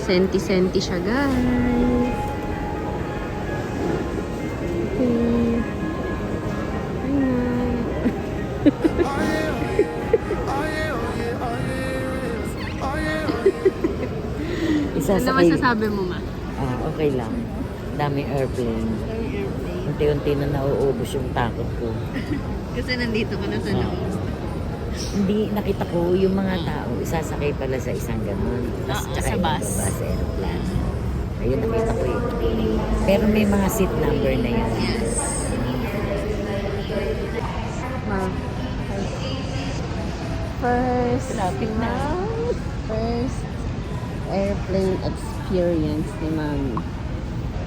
Senti-senti siya, guys. Okay. Ayan. Ano masasabi mo, ma? Okay lang. Daming airplane. Unti-unti na nauubos yung takot ko. Kasi nandito ka na sa loob. Hindi, nakita ko yung mga tao, isasakay pala sa isang ganon. Sa bus. Bus, aeroplane. Ayun, nakita ko yun. Pero may mga seat number na yun. Yes. First, Lapit na. First airplane experience ni Mami.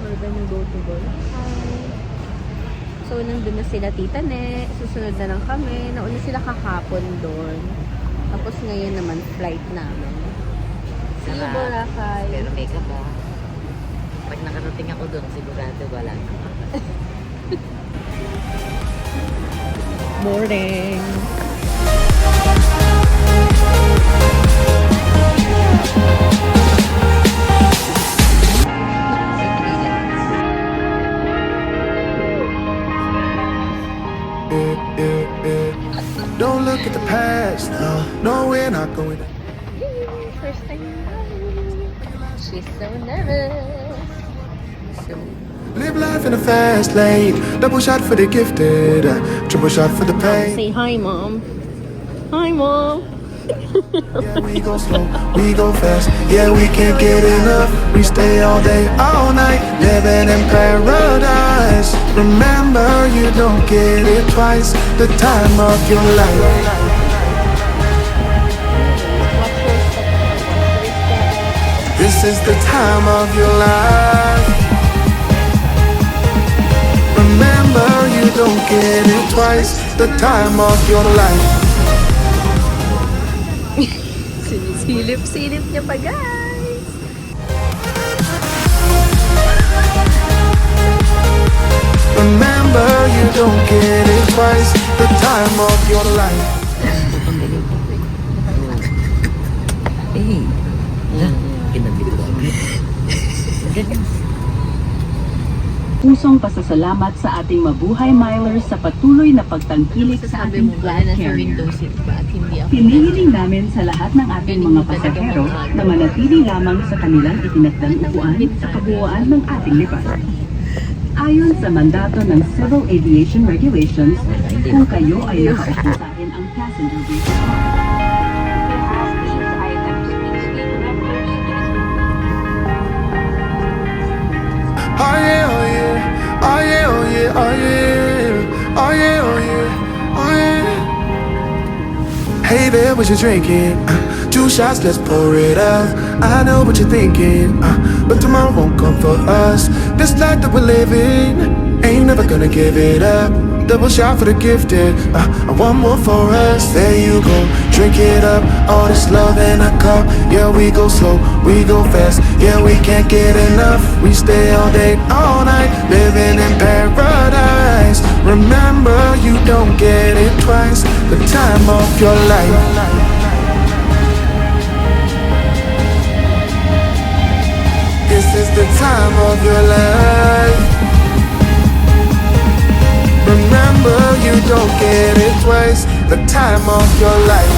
We're gonna go to Bol. So, nandun na sila Tita Ne. Susunod na lang kami. Nauna sila kahapon doon. Tapos ngayon naman, flight namin. See you, Boracay. Pero may kaba. Pag nakarating ako doon, sigurado wala na. Morning! Don't look at the past, no, we're not going to. First time. She's so nervous. So, Live life in a fast lane, double shot for the gifted, triple shot for the pain. say hi, Mom. Hi, Mom. Yeah, we go slow, we go fast, yeah, we can't get enough. We stay all day, all night, living in paradise. Remember, you don't get it twice, the time of your life. This is the time of your life. Remember, you don't get it twice, the time of your life. Sinisilip-silip niya pa, guys. Remember, you don't get it twice, the time of your life. Kinabit ko. Pusong pasasalamat sa ating mabuhay milers sa patuloy na pagtangkilik sa ating flag carrier. seat ba at hindi ako? Hinihiling namin sa lahat ng ating mga pasahero na manatili lamang sa kanilang itinakdang upuan sa kabuuan ng ating lipasan. Ayon sa mandato ng Civil Aviation Regulations, kung kayo ay nakaupo sa akin ang passenger vehicle, Oh yeah, oh yeah, oh yeah, oh yeah, oh yeah, oh yeah, oh yeah, oh yeah. Hey there, what you drinking? 2 shots, let's pour it up. I know what you're thinking, but tomorrow won't come for us. This life that we're living, ain't never gonna give it up. Double shot for the gifted, one more for us. There you go, drink it up. All this love in a cup. Yeah, we go slow, we go fast. Yeah, we can't get enough. We stay all day, all night, living in paradise. Remember, you don't get it twice, the time of your life. This is the time of your life. Remember, you don't get it twice, the time of your life.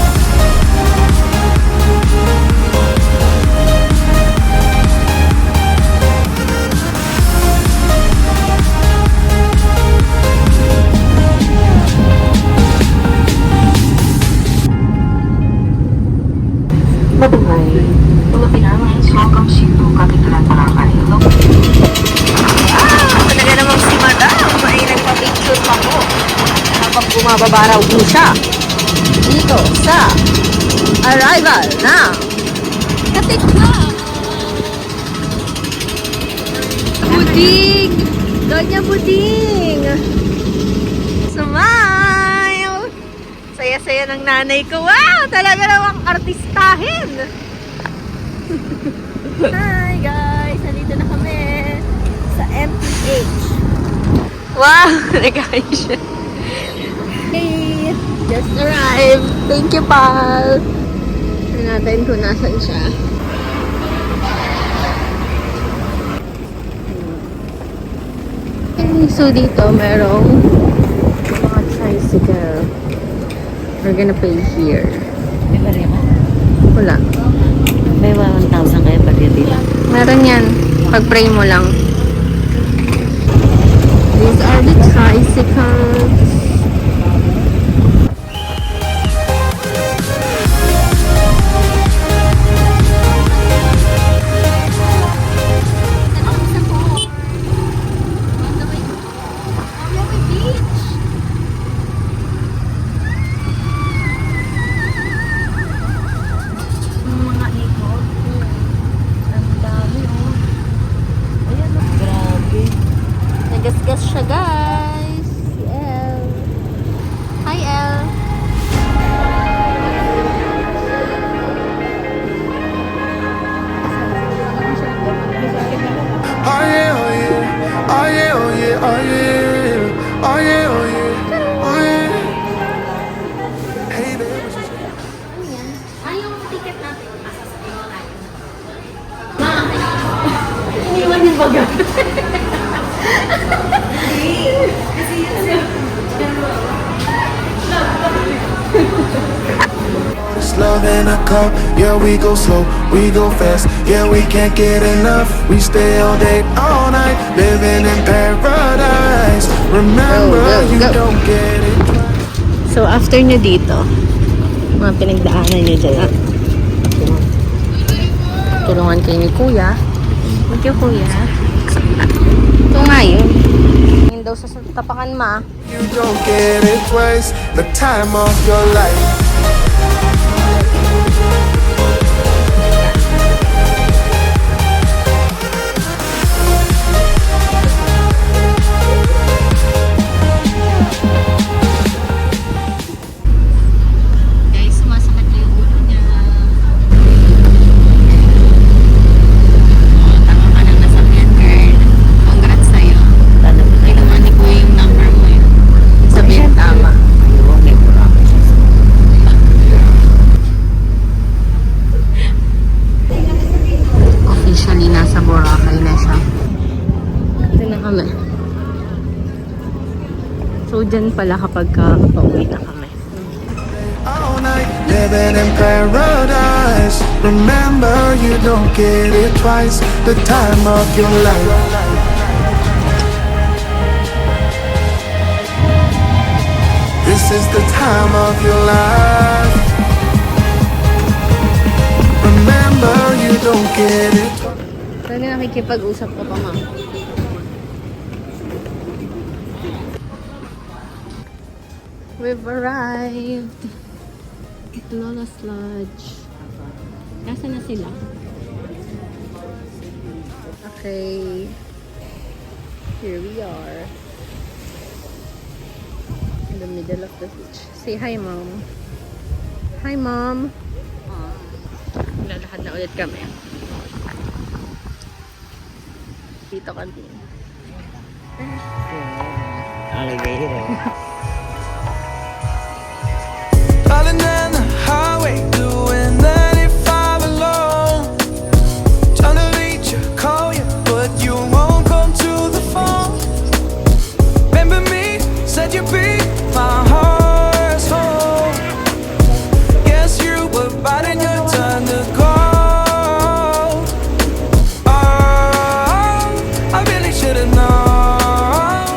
Mabuhay. Filipina Airlines welcomes you to Capitol Boracay. Talaga namang si Madam ay nagpa-picture pa po habang bumababa raw po siya dito sa arrival na Katikla. Buding! Doña Buding! Smile! Saya-saya ng nanay ko. Wow! Talaga namang artistahin! Hi guys! Nandito na kami sa MPH. Wow! Nagkain siya. Hey! Just arrived. Thank you, pal. Tignan natin kung nasan siya. Okay, so dito merong mga tricycle. We're gonna pay here. May barya ka? Wala. May 1,000 kaya barya dito. Meron yan. Pag-pray mo lang. These are the tricycles. Grabe. Nagasgas siya, guys. Si Elle. Hi, Elle. Oh yeah, oh yeah, oh yeah, oh yeah, oh yeah, oh yeah, oh yeah, oh yeah. Hey there, what you say? It's love in a cup, yeah we go slow, we go fast, yeah we can't get enough. We stay all day, all night, living in paradise. Remember Go, go, you go. don't get it. So, after nyo dito, mga pinagdaanan nyo dyan. Tulungan kayo ni Kuya. Thank you, Kuya. Ito nga yun. Yun daw sa tapakan ma. You don't get it twice, the time of your life. Guys, sumasakit na yung ulo niya. Tama ka nang nasakyan, girl. Congrats sa'yo. Paano mo na? Kinuha ni Kuya yung number mo yun. Sabihin tama. Ayun, may Boracay siya. Officially, nasa Boracay na siya. Ito na kami. So, dyan pala kapag pauwi na kami. All night, living in paradise. Remember, you don't get it twice, the time of your life. This is the time of your life. Remember, you don't get it twice. Saan na nakikipag-usap ka pa, ma'am? We've arrived at Lola's Lodge. Nasaan na sila? Okay. Here we are. In the middle of the beach. Say hi, Mom. Hi, Mom. Lalakad na ulit kami. Dito kami. Alligator. Rolling down the highway, doing 95 alone. Trying to reach you, call you, but you won't come to the phone. Remember me, said you'd be my heart's home. Guess you were biding your time to go. Oh, I really should've known.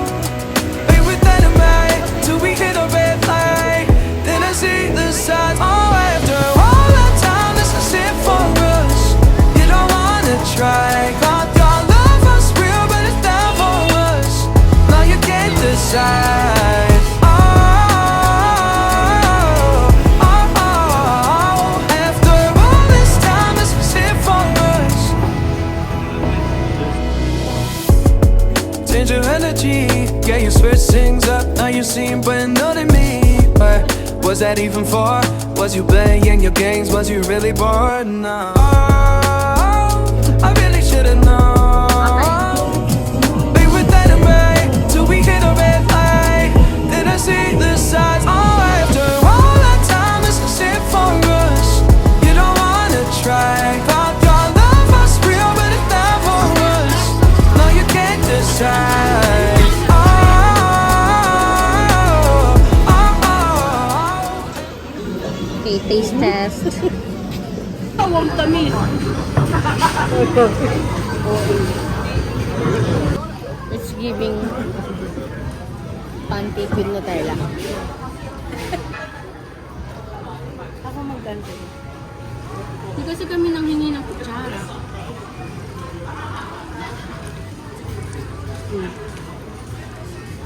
Play with dynamite till we hit a red light. Then I see the signs. Oh, after all that time, this is it for us. You don't wanna try. Thought your love was real, but it's down for us. Now you can't decide. After all this time, this is it for us. Change your energy, yeah, you switch things up. Now you seem brand new to me. But was that even for? Was you playing your games? Was you really bored? No. I really should've known. Play with dynamite till we hit a red light. Then I see the signs. Oh, after all that time, this is it for us. You don't wanna try. Thought your love was real, but it's not for us. No, you can't decide. Oh, taste test. Tawang kami. It's giving pancake with Nutella. Ako magganto. Hindi kasi kami nanghingi ng kutsara.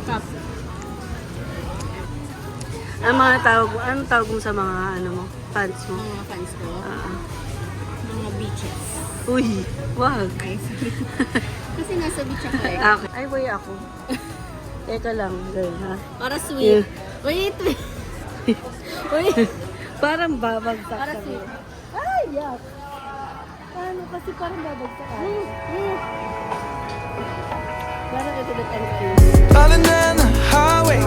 Cup. Anong tawag mo sa mga fans mo? Mga fans ko. Ah. Mga beaches. Uy, wag. Ay, sorry. Kasi nasa beach ako eh. Okay. Ay, boy ako. Teka lang, girl, ha? Para sweet. Wait, wait. Uy, parang babagsak Para kami. sweet. Ay, yak. Ano, kasi parang babagsak ka. Parang ito na tayo. Darling, down the highway,